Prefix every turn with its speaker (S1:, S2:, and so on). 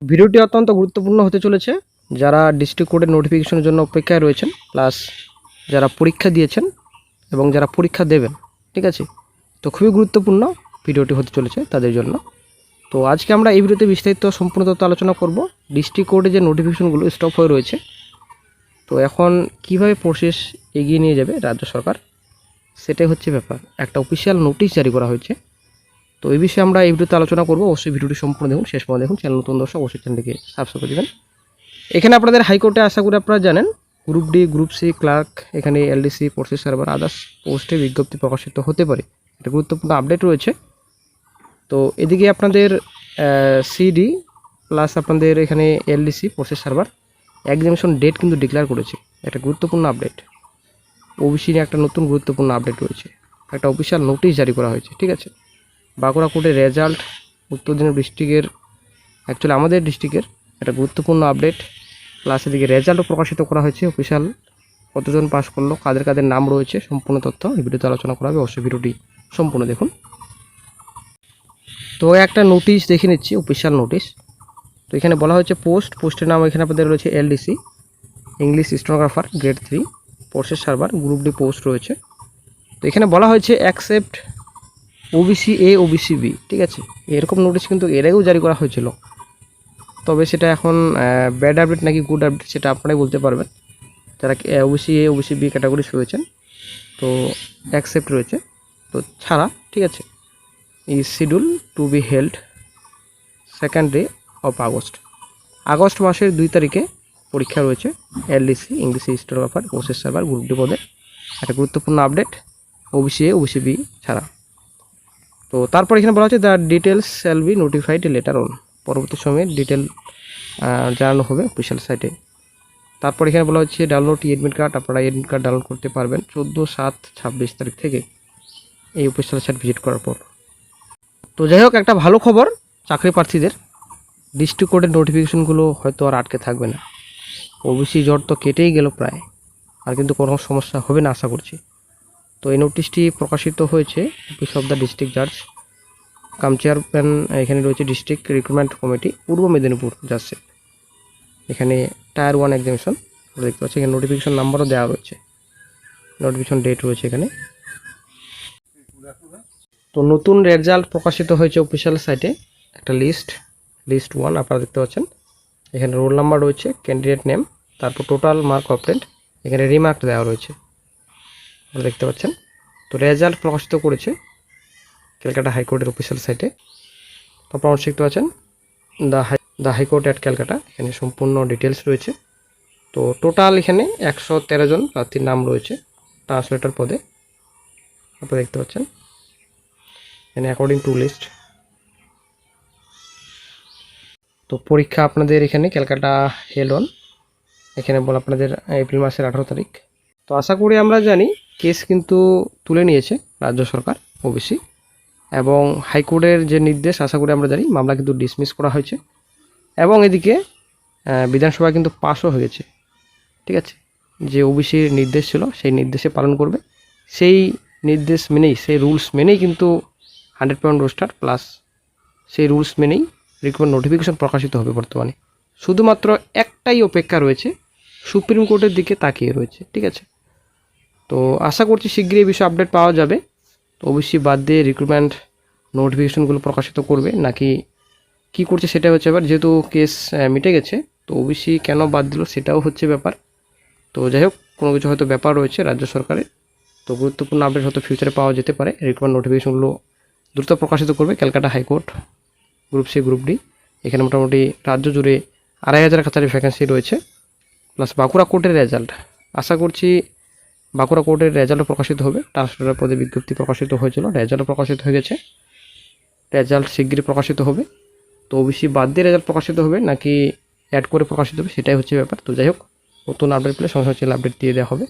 S1: ভিডিওটি অত্যন্ত গুরুত্বপূর্ণ হতে চলেছে। যারা ডিস্ট্রিক্ট কোর্টের নোটিফিকেশনের জন্য অপেক্ষায় রয়েছেন, প্লাস যারা পরীক্ষা দিয়েছেন এবং যারা পরীক্ষা দেবেন, ঠিক আছে, তো খুবই গুরুত্বপূর্ণ ভিডিওটি হতে চলেছে তাদের জন্য। তো আজকে আমরা এই ভিডিওতে বিস্তারিত সম্পূর্ণ তথ্য আলোচনা করব। ডিস্ট্রিক্ট কোর্টে যে নোটিফিকেশনগুলো স্টপ হয়ে রয়েছে, তো এখন কিভাবে প্রসেস এগিয়ে নিয়ে যাবে রাজ্য সরকার, সেটাই হচ্ছে ব্যাপার। একটা অফিসিয়াল নোটিশ জারি করা হয়েছে, তো এই বিষয়ে আমরা এই ভিডিওতে আলোচনা করব। অবশ্যই ভিডিওটি সম্পূর্ণ দেখুন, শেষ পর্যন্ত দেখুন। চ্যানেল নতুন দর্শক অবশ্যই চ্যানেলটিকে সাবস্ক্রাইব করে দেবেন। এখানে আপনাদের হাইকোর্টে আশা করি আপনারা জানেন, group D, group C, clerk, এখানে এলডিসি, প্রসেস সার্ভার, আদার্স পোস্টে বিজ্ঞপ্তি প্রকাশিত হতে পারে। একটা গুরুত্বপূর্ণ আপডেট রয়েছে। তো এদিকে আপনাদের সিডি প্লাস আপনাদের এখানে LDC, process server examination date কিন্তু ডিক্লেয়ার করেছে। একটা গুরুত্বপূর্ণ আপডেট। ওবিসি নিয়ে একটা নতুন গুরুত্বপূর্ণ আপডেট রয়েছে। একটা অফিসিয়াল নোটিশ জারি করা হয়েছে, ঠিক আছে। বাঁকুড়া কোর্টের রেজাল্ট, উত্তর দিনাজপুর ডিস্ট্রিক্টের, অ্যাকচুয়ালি আমাদের ডিস্ট্রিক্টের একটা গুরুত্বপূর্ণ আপডেট, প্লাস এদিকে রেজাল্টও প্রকাশিত করা হয়েছে অফিসিয়াল। কতজন পাস করলো, কাদের কাদের নাম রয়েছে, সম্পূর্ণ তথ্য এই ভিডিওতে আলোচনা করা হবে। অবশ্যই ভিডিওটি সম্পূর্ণ দেখুন। তো একটা নোটিশ দেখে নিচ্ছি, অফিসিয়াল নোটিশ। তো এখানে বলা হয়েছে পোস্টের নাম এখানে আপনাদের রয়েছে LDC, English stenographer grade 3, process server, group D post রয়েছে। তো এখানে বলা হয়েছে accept OBC A, OBC B, ঠিক আছে। এরকম নোটিশ কিন্তু এর আগেও জারি করা হয়েছিল, তবে সেটা এখন ব্যাড আপডেট নাকি গুড আপডেট সেটা আপনারাই বলতে পারবেন। যারা OBC A, OBC B categories রয়েছেন, তো অ্যাকসেপ্ট রয়েছে, তো ছাড়া, ঠিক আছে। এই schedule to be held second day of August মাসের 2 তারিখে পরীক্ষা রয়েছে LDC, English stenographer, process server, group D পদে। একটা গুরুত্বপূর্ণ update, OBC A, OBC B ছাড়া। তো তারপর এখানে বলা হচ্ছে the details shall be notified letter on, পরবর্তী সময়ে ডিটেল জানানো হবে অফিসিয়াল সাইটে। তারপর এখানে বলা হচ্ছে ডাউনলোড এডমিট কার্ড, আপনারা এডমিট কার্ড ডাউনলোড করতে পারবেন 14/7/26 তারিখ থেকে এই অফিসিয়াল সাইট ভিজিট করার পর। তো যাই হোক, একটা ভালো খবর চাকরি প্রার্থীদের, ডিস্ট্রিক্ট কোর্টের নোটিফিকেশনগুলো হয়তো আর আটকে থাকবে না। ওবিসি জ্বর তো কেটেই গেল প্রায়, আর কিন্তু কোনো সমস্যা হবে না আশা করছি। তো এই নোটিশটি প্রকাশিত হয়েছে অফিস অফ দ্য ডিস্ট্রিক্ট জাজ কাম চেয়ারম্যান, এখানে রয়েছে ডিস্ট্রিক্ট রিক্রুটমেন্ট কমিটি, পূর্ব মেদিনীপুর যাচ্ছে। এখানে টায়ার 1 এক্সামিনেশন দেখতে পাচ্ছি। এখানে নোটিফিকেশন নাম্বারও দেওয়া রয়েছে, নোটিফিকেশন ডেট রয়েছে এখানে। তো নতুন রেজাল্ট প্রকাশিত হয়েছে অফিসিয়াল সাইটে, একটা লিস্ট 1 আপনারা দেখতে পাচ্ছেন। এখানে রোল নাম্বার রয়েছে, ক্যান্ডিডেট নেম, তারপর টোটাল মার্ক অবটেন্ড, এখানে রিমার্ক দেওয়া রয়েছে, আপনারা দেখতে পাচ্ছেন। তো রেজাল্ট প্রকাশিত করেছে ক্যালকাটা হাইকোর্টের অফিসিয়াল সাইটে। তো আপনারা দেখতে পাচ্ছেন দ্য হাইকোর্ট অ্যাট ক্যালকাটা, এখানে সম্পূর্ণ ডিটেলস রয়েছে। তো টোটাল এখানে 113 জন প্রার্থীর নাম রয়েছে ট্রান্সলেটর পদে, আপনারা দেখতে পাচ্ছেন এখানে অ্যাকর্ডিং টু লিস্ট। তো পরীক্ষা আপনাদের এখানে ক্যালকাটা হেল্ড অন, এখানে বল আপনাদের এপ্রিল মাসের 18 তারিখ। তো আশা করি আমরা জানি কেস কিন্তু তুলে নিয়েছে রাজ্য সরকার ওবিসি, এবং হাইকোর্টের যে নির্দেশ আশা করি আমরা জানি, মামলা কিন্তু ডিসমিস করা হয়েছে, এবং এদিকে বিধানসভা কিন্তু পাসও হয়ে গেছে, ঠিক আছে। যে ওবিসির নির্দেশ ছিল সেই নির্দেশে পালন করবে, সেই নির্দেশ মেনেই, সেই রুলস মেনেই কিন্তু 100% রোস্টার, প্লাস সেই রুলস মেনেই রিক্রুটমেন্ট নোটিফিকেশন প্রকাশিত হবে। বর্তমানে শুধুমাত্র একটাই অপেক্ষা রয়েছে, সুপ্রিম কোর্টের দিকে তাকিয়ে রয়েছে, ঠিক আছে। তো আশা করছি শীঘ্রই এই বিষয়ে আপডেট পাওয়া যাবে। তো ওবিসি বাদ দিয়ে রিক্রুটমেন্ট নোটিফিকেশনগুলো প্রকাশিত করবে নাকি কি করছে সেটা হচ্ছে ব্যাপার। যেহেতু কেস মিটে গেছে, তো ওবিসি কেন বাদ দিল সেটাও হচ্ছে ব্যাপার। তো যাই হোক, কোনো কিছু হয়তো ব্যাপার রয়েছে রাজ্য সরকারের, তো গুরুত্বপূর্ণ আপডেট হয়তো ফিউচারে পাওয়া যেতে পারে। রিক্রুটমেন্ট নোটিফিকেশনগুলো দ্রুত প্রকাশিত করবে Calcutta high court, group C, group D. এখানে মোটামুটি রাজ্য জুড়ে 2500 কাছারি ভ্যাকেন্সি রয়েছে, প্লাস বাঁকুড়া কোর্টের রেজাল্ট, আশা করছি বাঁকুড়া কোর্টের রেজাল্টও প্রকাশিত হবে। ট্রান্সলেটর পদে বিজ্ঞপ্তি প্রকাশিত হয়েছিল, রেজাল্টও প্রকাশিত হয়ে গেছে, রেজাল্ট শীঘ্রই প্রকাশিত হবে। তো ওবিসি বাদ দিয়ে রেজাল্ট প্রকাশিত হবে নাকি অ্যাড করে প্রকাশিত হবে সেটাই হচ্ছে ব্যাপার। তো যাই হোক, নতুন আপডেট পেলে সঙ্গে সঙ্গে আপডেট দিয়ে দেওয়া হবে।